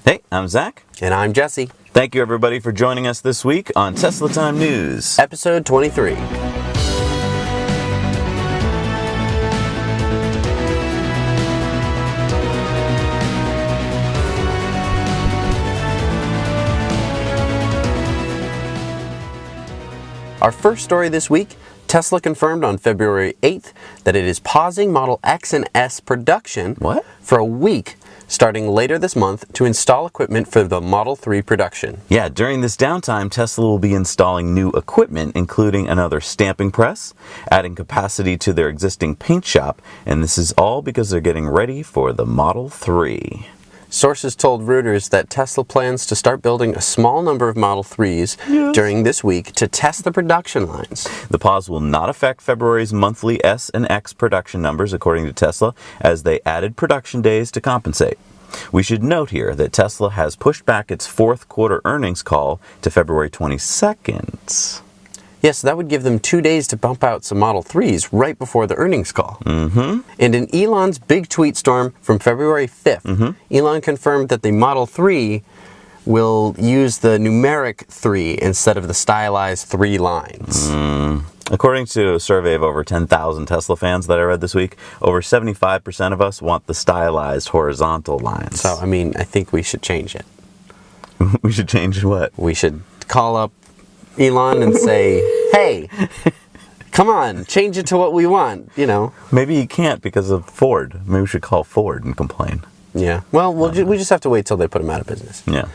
Hey, I'm Zach. And I'm Jesse. Thank you, everybody, for joining us this week on Tesla Time News. Episode 23. Our first story this week, Tesla confirmed on February 8th that it is pausing Model X and S production for a week starting later this month to install equipment for the Model 3 production. Yeah, during this downtime, Tesla will be installing new equipment, including another stamping press, adding capacity to their existing paint shop, and this is all because they're getting ready for the Model 3. Sources told Reuters that Tesla plans to start building a small number of Model 3s during this week to test the production lines. The pause will not affect February's monthly S and X production numbers, according to Tesla, as they added production days to compensate. We should note here that Tesla has pushed back its fourth quarter earnings call to February 22nd. Yes, that would give them 2 days to bump out some Model 3s right before the earnings call. And in Elon's big tweet storm from February 5th, Elon confirmed that the Model 3 will use the numeric 3 instead of the stylized 3 lines. According to a survey of over 10,000 Tesla fans that I read this week, over 75% of us want the stylized horizontal lines. So, I mean, I think we should change it. We should change what? We should call up Elon and say, hey, come on, change it to what we want, you know. Maybe you can't because of Ford. Maybe we should call Ford and complain. Yeah, well, we just have to wait till they put them out of business. Yeah.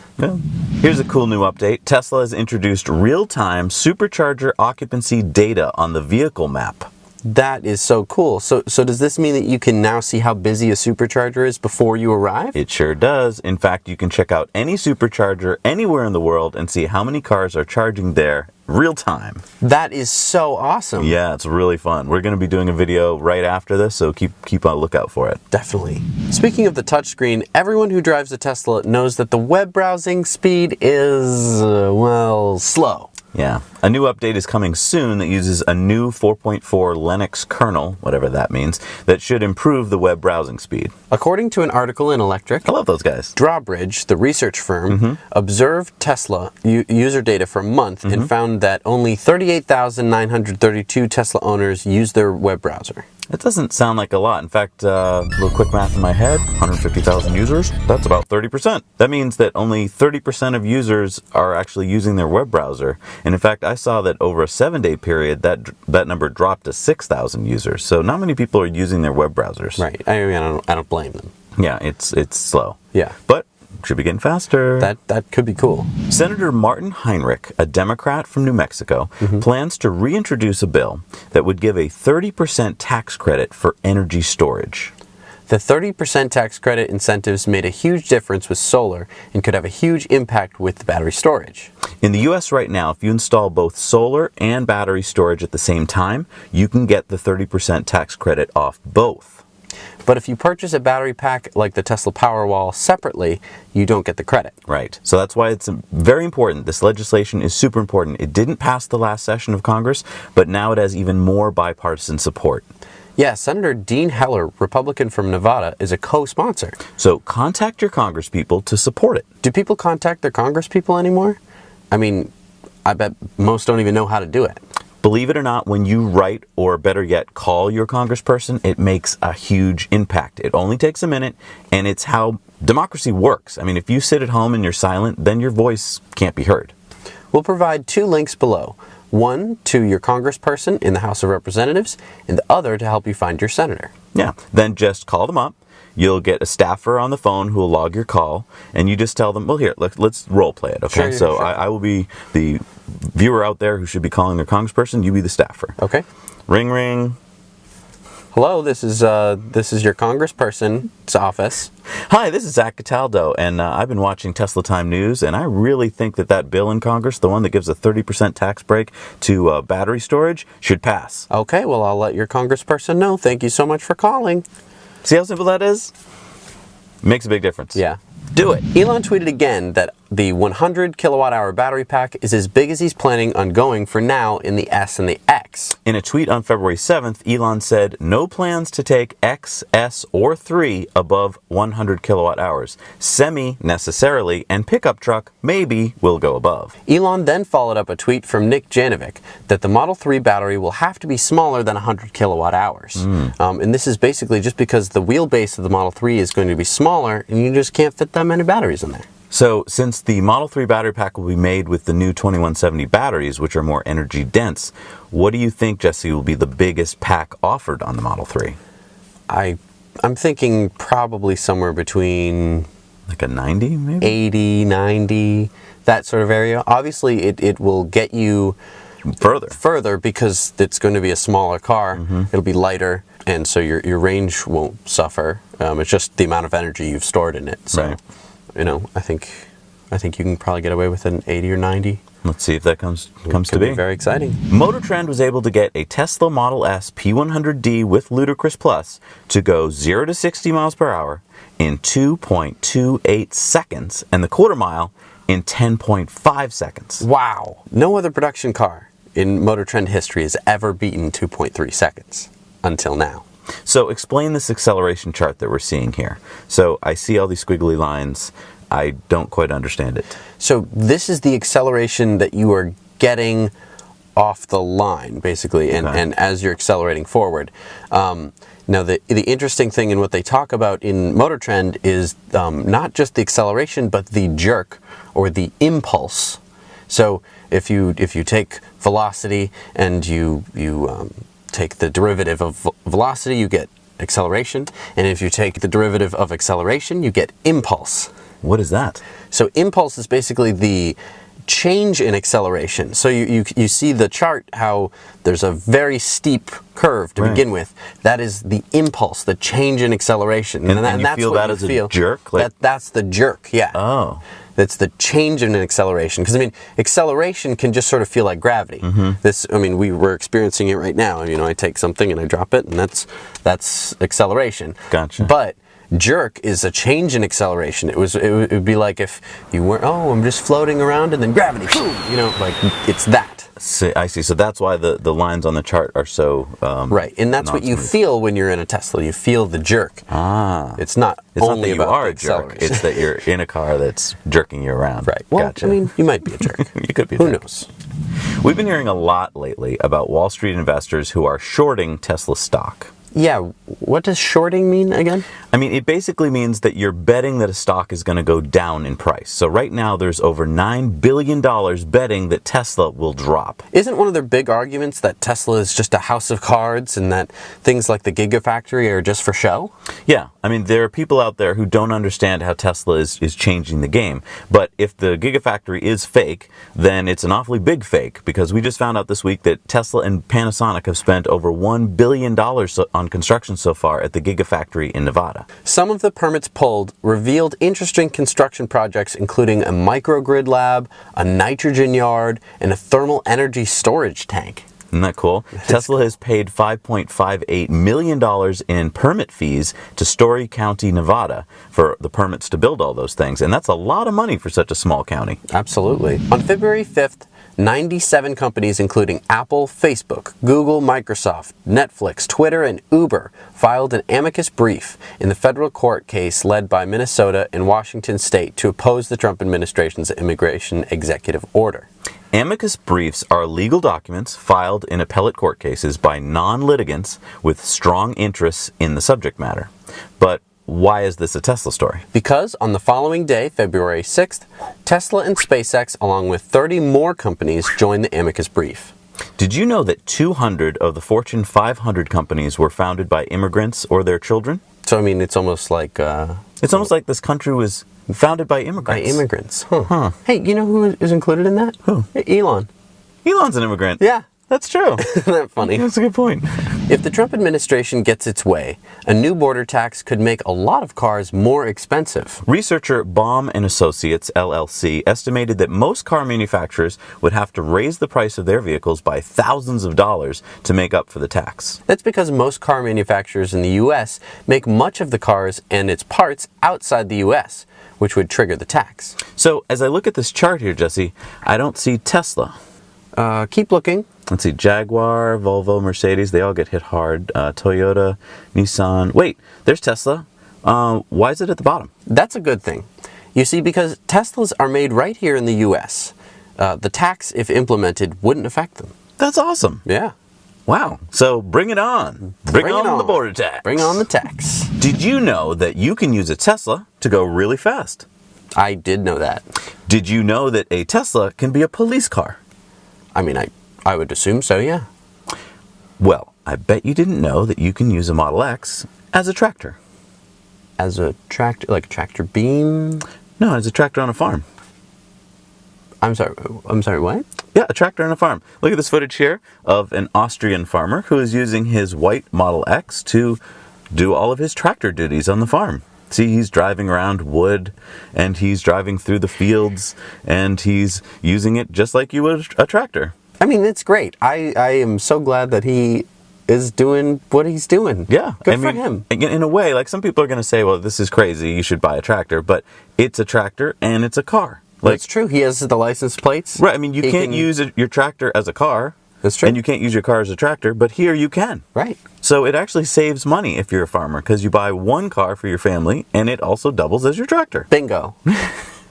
Here's a cool new update. Tesla has introduced real-time supercharger occupancy data on the vehicle map. That is so cool. So does this mean that you can now see how busy a supercharger is before you arrive? It sure does. In fact, you can check out any supercharger anywhere in the world and see how many cars are charging there real time. That is so awesome. Yeah, it's really fun. We're going to be doing a video right after this, so keep a lookout for it. Definitely. Speaking of the touchscreen, everyone who drives a Tesla knows that the web browsing speed is, slow. Yeah. A new update is coming soon that uses a new 4.4 Linux kernel, whatever that means, that should improve the web browsing speed. According to an article in Electric, I love those guys. Drawbridge, the research firm, observed Tesla user data for a month and found that only 38,932 Tesla owners use their web browser. It doesn't sound like a lot. In fact, a little quick math in my head, 150,000 users, that's about 30%. That means that only 30% of users are actually using their web browser. And in fact, I saw that over a 7-day period, that number dropped to 6,000 users. So not many people are using their web browsers. Right. I mean, I don't blame them. Yeah, it's slow. Yeah. But should be getting faster. That could be cool. Senator Martin Heinrich, a Democrat from New Mexico, plans to reintroduce a bill that would give a 30% tax credit for energy storage. The 30% tax credit incentives made a huge difference with solar and could have a huge impact with battery storage. In the U.S. right now, if you install both solar and battery storage at the same time, you can get the 30% tax credit off both. But if you purchase a battery pack like the Tesla Powerwall separately, you don't get the credit. Right. So that's why it's very important. This legislation is super important. It didn't pass the last session of Congress, but now it has even more bipartisan support. Yeah, Senator Dean Heller, Republican from Nevada, is a co-sponsor. So contact your congresspeople to support it. Do people contact their congresspeople anymore? I mean, I bet most don't even know how to do it. Believe it or not, when you write, or better yet, call your congressperson, it makes a huge impact. It only takes a minute, and it's how democracy works. I mean, if you sit at home and you're silent, then your voice can't be heard. We'll provide 2 links below. One to your congressperson in the House of Representatives, and the other to help you find your senator. Yeah, then just call them up. You'll get a staffer on the phone who will log your call, and you just tell them, well, here, let's role play it, okay? Sure. I will be the viewer out there who should be calling their congressperson. You be the staffer. Okay. Ring, ring. Hello, this is your congressperson's office. Hi, this is Zach Cataldo, and I've been watching Tesla Time News, and I really think that bill in Congress, the one that gives a 30% tax break to battery storage, should pass. Okay, well, I'll let your congressperson know. Thank you so much for calling. See how simple that is? Makes a big difference. Yeah. Do it. Elon tweeted again that the 100 kilowatt hour battery pack is as big as he's planning on going for now in the S and the X. In a tweet on February 7th, Elon said, no plans to take X, S, or 3 above 100 kilowatt hours. Semi, necessarily, and pickup truck, maybe, will go above. Elon then followed up a tweet from Nick Janovic that the Model 3 battery will have to be smaller than 100 kilowatt hours. And this is basically just because the wheelbase of the Model 3 is going to be smaller and you just can't fit that many batteries in there. So, since the Model 3 battery pack will be made with the new 2170 batteries, which are more energy dense, what do you think, Jesse, will be the biggest pack offered on the Model 3? I'm thinking probably somewhere between Like a 90, maybe? 80, 90, that sort of area. Obviously, it will get you further because it's going to be a smaller car. It'll be lighter, and so your range won't suffer. It's just the amount of energy you've stored in it. So, Right. I think you can probably get away with an 80 or 90. Let's see if that comes to Could be. be very exciting. Motor Trend was able to get a Tesla Model S P100D with Ludicrous Plus to go 0 to 60 miles per hour in 2.28 seconds and the quarter mile in 10.5 seconds. Wow. No other production car in Motor Trend history has ever beaten 2.3 seconds until now. So explain this acceleration chart that we're seeing here. So I see all these squiggly lines. I don't quite understand it. So this is the acceleration that you are getting off the line, basically, and as you're accelerating forward. Now, the interesting thing in what they talk about in Motor Trend is not just the acceleration, but the jerk or the impulse. So if you take velocity and you take the derivative of velocity, you get acceleration. And if you take the derivative of acceleration, you get impulse. What is that? So impulse is basically the change in acceleration. So you see the chart how there's a very steep curve to begin with. That is the impulse, the change in acceleration. And you that's feel what that you as a feel. jerk? That's the jerk, yeah. Oh. That's the change in an acceleration. Because, acceleration can just sort of feel like gravity. We're experiencing it right now. I take something and I drop it, and that's acceleration. Gotcha. But jerk is a change in acceleration. It would be like if you were, I'm just floating around, and then gravity, boom, it's that. I see. So that's why the lines on the chart are so right, and that's what you feel when you're in a Tesla. You feel the jerk. It's not only that you about are the a jerk. acceleration. It's that you're in a car that's jerking you around. Right. Well, Gotcha. you might be a jerk. You could be a Who jerk. knows? We've been hearing a lot lately about Wall Street investors who are shorting Tesla stock. Yeah, what does shorting mean again? It basically means that you're betting that a stock is going to go down in price. So right now there's over $9 billion betting that Tesla will drop. Isn't one of their big arguments that Tesla is just a house of cards and that things like the Gigafactory are just for show? Yeah, there are people out there who don't understand how Tesla is changing the game. But if the Gigafactory is fake, then it's an awfully big fake, because we just found out this week that Tesla and Panasonic have spent over $1 billion on construction so far at the Gigafactory in Nevada. Some of the permits pulled revealed interesting construction projects, including a microgrid lab, a nitrogen yard, and a thermal energy storage tank. Isn't that cool? Tesla has paid $5.58 million in permit fees to Story County, Nevada, for the permits to build all those things. And that's a lot of money for such a small county. Absolutely. On February 5th, 97 companies, including Apple, Facebook, Google, Microsoft, Netflix, Twitter, and Uber, filed an amicus brief in the federal court case led by Minnesota and Washington State to oppose the Trump administration's immigration executive order. Amicus briefs are legal documents filed in appellate court cases by non-litigants with strong interests in the subject matter. But why is this a Tesla story? Because on the following day, February 6th, Tesla and SpaceX, along with 30 more companies, joined the amicus brief. Did you know that 200 of the Fortune 500 companies were founded by immigrants or their children? So, it's almost like... It's almost like this country was founded by immigrants. By immigrants. Huh. Hey, you know who is included in that? Who? Elon. Elon's an immigrant. Yeah. That's true. Isn't that funny? That's a good point. If the Trump administration gets its way, a new border tax could make a lot of cars more expensive. Researcher Baum and Associates, LLC, estimated that most car manufacturers would have to raise the price of their vehicles by thousands of dollars to make up for the tax. That's because most car manufacturers in the U.S. make much of the cars and its parts outside the U.S., which would trigger the tax. So as I look at this chart here, Jesse, I don't see Tesla. Keep looking. Let's see, Jaguar, Volvo, Mercedes, they all get hit hard. Toyota, Nissan. Wait, there's Tesla. Why is it at the bottom? That's a good thing. You see, because Teslas are made right here in the U.S., the tax, if implemented, wouldn't affect them. That's awesome. Yeah. Wow. So bring it on. Bring on the border tax. Bring on the tax. Did you know that you can use a Tesla to go really fast? I did know that. Did you know that a Tesla can be a police car? I mean, I would assume so, yeah. Well, I bet you didn't know that you can use a Model X as a tractor. As a tractor, like a tractor beam? No, as a tractor on a farm. I'm sorry, what? Yeah, a tractor on a farm. Look at this footage here of an Austrian farmer who is using his white Model X to do all of his tractor duties on the farm. See, he's driving around wood, and he's driving through the fields, and he's using it just like you would a tractor. I mean, it's great. I am so glad that he is doing what he's doing. Yeah. Good for him. In a way, like some people are going to say, well, this is crazy, you should buy a tractor, but it's a tractor and it's a car. That's true. He has the license plates. Right. I mean, you can't use your tractor as a car. That's true. And you can't use your car as a tractor, but here you can. Right. So it actually saves money if you're a farmer because you buy one car for your family and it also doubles as your tractor. Bingo.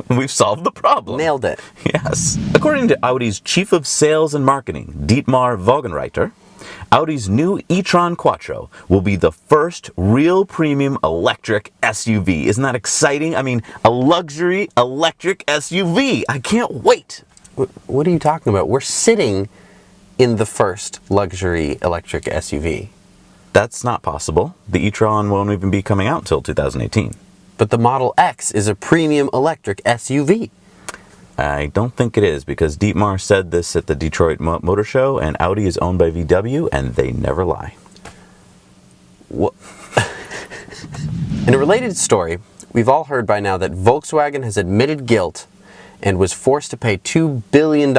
We've solved the problem. Nailed it. Yes. According to Audi's Chief of Sales and Marketing, Dietmar Wagenreiter, Audi's new e-tron Quattro will be the first real premium electric SUV. Isn't that exciting? I mean, a luxury electric SUV. I can't wait. What are you talking about? We're sitting in the first luxury electric SUV. That's not possible. The e-tron won't even be coming out until 2018. But the Model X is a premium electric SUV. I don't think it is because Dietmar said this at the Detroit Motor Show, and Audi is owned by VW, and they never lie. In a related story, we've all heard by now that Volkswagen has admitted guilt and was forced to pay $2 billion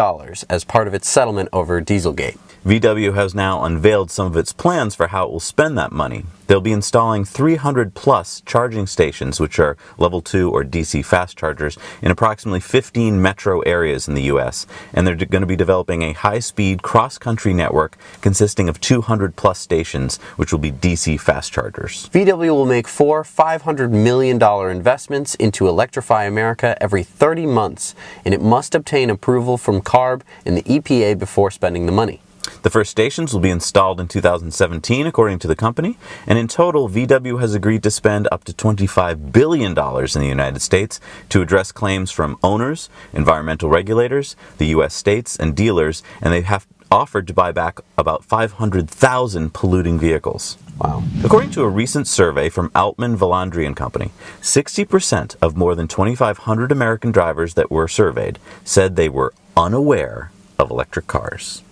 as part of its settlement over Dieselgate. VW has now unveiled some of its plans for how it will spend that money. They'll be installing 300 plus charging stations, which are level 2 or DC fast chargers, in approximately 15 metro areas in the US. And they're going to be developing a high-speed cross-country network consisting of 200 plus stations, which will be DC fast chargers. VW will make 4 $500 million investments into Electrify America every 30 months, and it must obtain approval from CARB and the EPA before spending the money. The first stations will be installed in 2017, according to the company, and in total, VW has agreed to spend up to $25 billion in the United States to address claims from owners, environmental regulators, the U.S. states, and dealers, and they have offered to buy back about 500,000 polluting vehicles. Wow. According to a recent survey from Altman Valandri and Company, 60% of more than 2,500 American drivers that were surveyed said they were unaware of electric cars.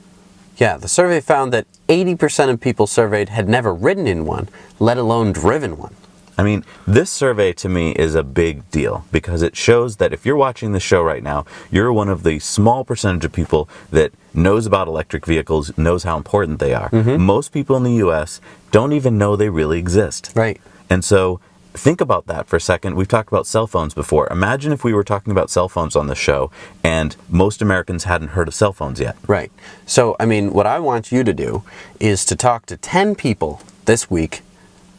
Yeah, the survey found that 80% of people surveyed had never ridden in one, let alone driven one. I mean, this survey to me is a big deal because it shows that if you're watching the show right now, you're one of the small percentage of people that knows about electric vehicles, knows how important they are. Most people in the U.S. don't even know they really exist. Right. And so think about that for a second. We've talked about cell phones before. Imagine if we were talking about cell phones on the show and most Americans hadn't heard of cell phones yet. Right. So, I mean, what I want you to do is to talk to 10 people this week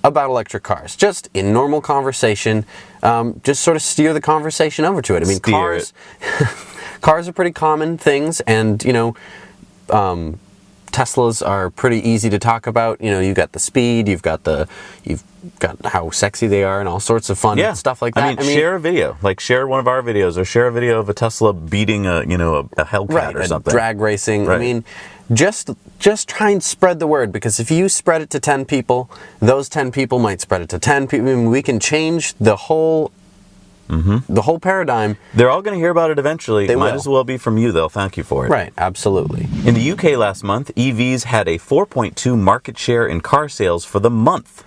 about electric cars, just in normal conversation, just sort of steer the conversation over to it. I mean, cars are pretty common things, and, you know, Teslas are pretty easy to talk about. You know, you've got the speed, you've got how sexy they are, and all sorts of fun stuff like that. I mean, share a video, like share one of our videos, or share a video of a Tesla beating a Hellcat or something. Drag racing. Right. I mean, just try and spread the word, because if you spread it to 10 people, those 10 people might spread it to 10 people. I mean, we can change the whole paradigm. They're all going to hear about it eventually. They Might will. as well be from you, they'll thank you for it. Right, absolutely. In the UK last month, EVs had a 4.2 market share in car sales for the month.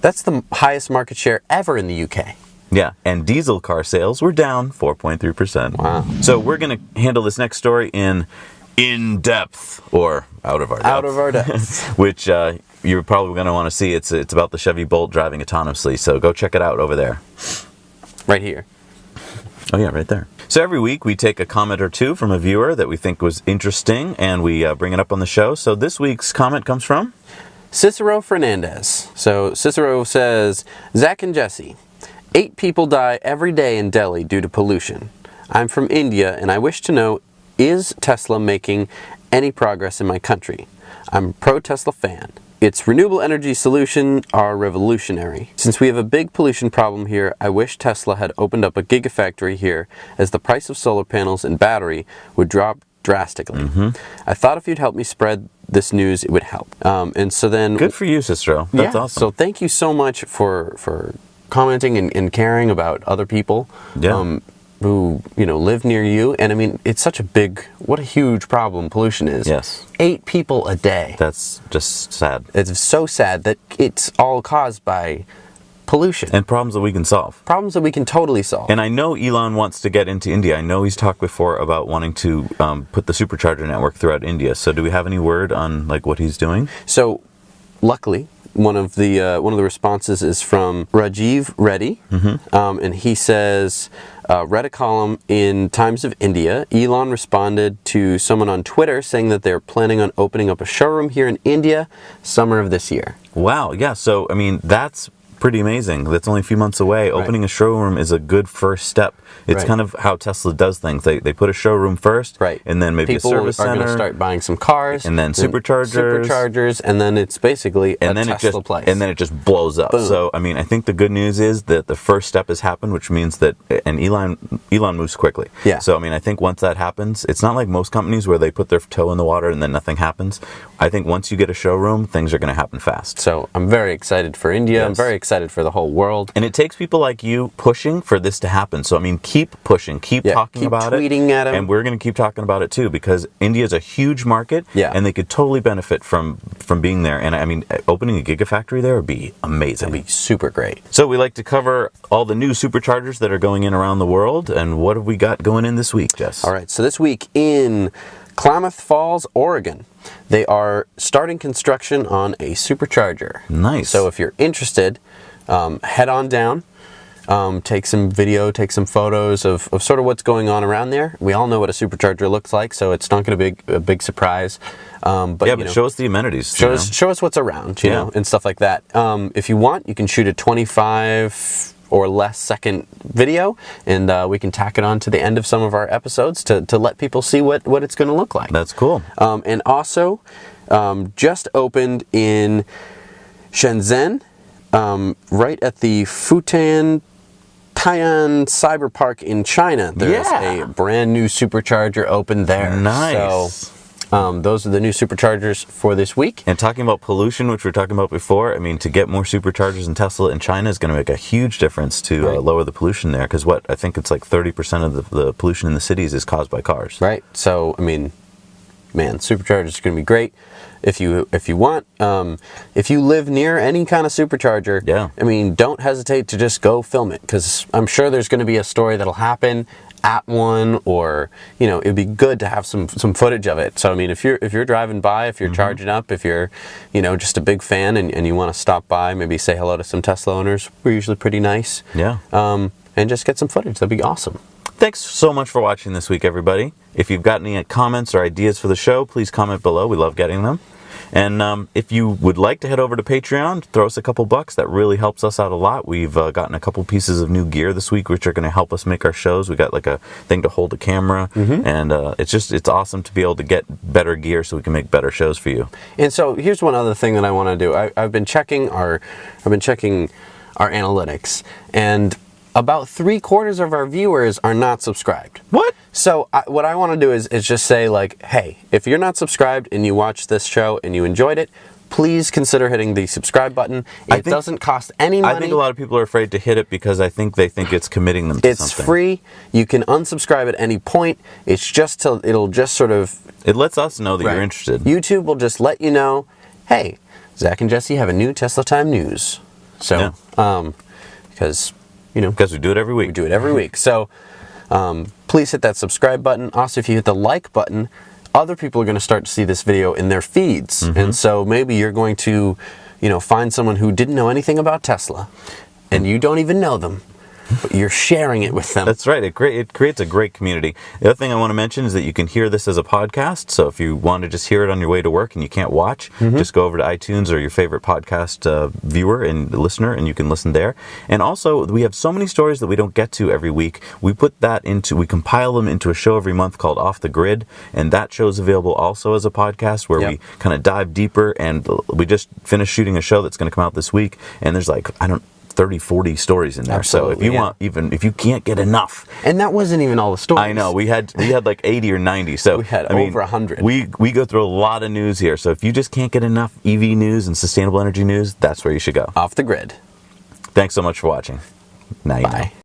That's the highest market share ever in the UK. Yeah, and diesel car sales were down 4.3%. Wow. So we're going to handle this next story in depth, or out of our depth. Out of our depth. Which you're probably going to want to see. It's about the Chevy Bolt driving autonomously, so go check it out over there. Right here. Oh yeah, right there. So every week we take a comment or two from a viewer that we think was interesting, and we bring it up on the show. So this week's comment comes from Cicero Fernandez. So Cicero says, Zach and Jesse, 8 people die every day in Delhi due to pollution. I'm from India, and I wish to know, is Tesla making any progress in my country? I'm a pro-Tesla fan. Its renewable energy solutions are revolutionary. Since we have a big pollution problem here, I wish Tesla had opened up a gigafactory here, as the price of solar panels and battery would drop drastically. I thought if you'd help me spread this news, it would help. And so then... Good for you, Cicero. That's awesome. So thank you so much for commenting and caring about other people. Yeah. Who, live near you. And I mean, it's such a what a huge problem pollution is. Yes. 8 people a day. That's just sad. It's so sad that it's all caused by pollution. And problems that we can solve. Problems that we can totally solve. And I know Elon wants to get into India. I know he's talked before about wanting to put the supercharger network throughout India. So do we have any word on what he's doing? So, luckily, one of the responses is from Rajiv Reddy, and he says, read a column in Times of India. Elon responded to someone on Twitter saying that they're planning on opening up a showroom here in India summer of this year. Wow, yeah, so I mean, that's pretty amazing. That's only a few months away. Right. Opening a showroom is a good first step. It's kind of how Tesla does things. They put a showroom first, right, and then maybe people a service center. People are going to start buying some cars, and then superchargers, and then it's basically a Tesla place. And then it just blows up. Boom. So, I mean, I think the good news is that the first step has happened, which means that, and Elon moves quickly. Yeah. So, I mean, I think once that happens, it's not like most companies where they put their toe in the water and then nothing happens. I think once you get a showroom, things are going to happen fast. So, I'm very excited for India. Yes. I'm very excited for the whole world. And it takes people like you pushing for this to happen. So, I mean, keep pushing, keep talking about it. Keep tweeting at him. And we're going to keep talking about it too, because India is a huge market, and they could totally benefit from being there. And I mean, opening a gigafactory there would be amazing. It'd be super great. So we like to cover all the new superchargers that are going in around the world. And what have we got going in this week, Jess? All right, so this week in Klamath Falls, Oregon, they are starting construction on a supercharger. Nice. So if you're interested, head on down. Take some video, take some photos of sort of what's going on around there. We all know what a supercharger looks like, so it's not going to be a big surprise. But show us the amenities. Show us what's around, you know, and stuff like that. If you want, you can shoot a 25 or less second video, and we can tack it on to the end of some of our episodes to let people see what it's going to look like. That's cool. And also, just opened in Shenzhen, right at the Futan Tai'an Cyber Park in China. There's a brand new supercharger open there. Nice. So those are the new superchargers for this week. And talking about pollution, which we were talking about before, I mean, to get more superchargers in Tesla in China is going to make a huge difference to lower the pollution there. Because I think it's like 30% of the pollution in the cities is caused by cars. Right. So, I mean, man, superchargers are going to be great. If you want, if you live near any kind of supercharger, I mean, don't hesitate to just go film it, because I'm sure there's going to be a story that'll happen at one, or it'd be good to have some footage of it. So I mean, if you're driving by, if you're charging up, if you're just a big fan and you want to stop by, maybe say hello to some Tesla owners. We're usually pretty nice. Yeah. And just get some footage. That'd be awesome. Thanks so much for watching this week, everybody. If you've got any comments or ideas for the show, please comment below. We love getting them. And if you would like to head over to Patreon, throw us a couple bucks. That really helps us out a lot. We've gotten a couple pieces of new gear this week, which are going to help us make our shows. We got like a thing to hold a camera, and it's awesome to be able to get better gear so we can make better shows for you. And so here's one other thing that I want to do. I've been checking our analytics, and about 3/4 of our viewers are not subscribed. What? So what I want to do is just say, like, hey, if you're not subscribed and you watched this show and you enjoyed it, please consider hitting the subscribe button. It doesn't cost any money. I think a lot of people are afraid to hit it because they think it's committing them to something. It's free. You can unsubscribe at any point. It's just it'll just sort of... It lets us know that you're interested. YouTube will just let you know, hey, Zach and Jesse have a new Tesla Time news. So, because we do it every week. We do it every week. So, please hit that subscribe button. Also, if you hit the like button, other people are going to start to see this video in their feeds. And so maybe you're going to, find someone who didn't know anything about Tesla, and you don't even know them. but you're sharing it with them. That's right. It creates a great community. The other thing I want to mention is that you can hear this as a podcast. So if you want to just hear it on your way to work and you can't watch, just go over to iTunes or your favorite podcast viewer and listener, and you can listen there. And also, we have so many stories that we don't get to every week. We compile them into a show every month called Off the Grid, and that show is available also as a podcast where we kind of dive deeper. And we just finished shooting a show that's going to come out this week, and there's 30, 40 stories in there. Absolutely, so if you want, even if you can't get enough. And that wasn't even all the stories. I know. We had like 80 or 90. So we had over 100. We go through a lot of news here. So if you just can't get enough EV news and sustainable energy news, that's where you should go. Off the Grid. Thanks so much for watching. Now you know. Bye.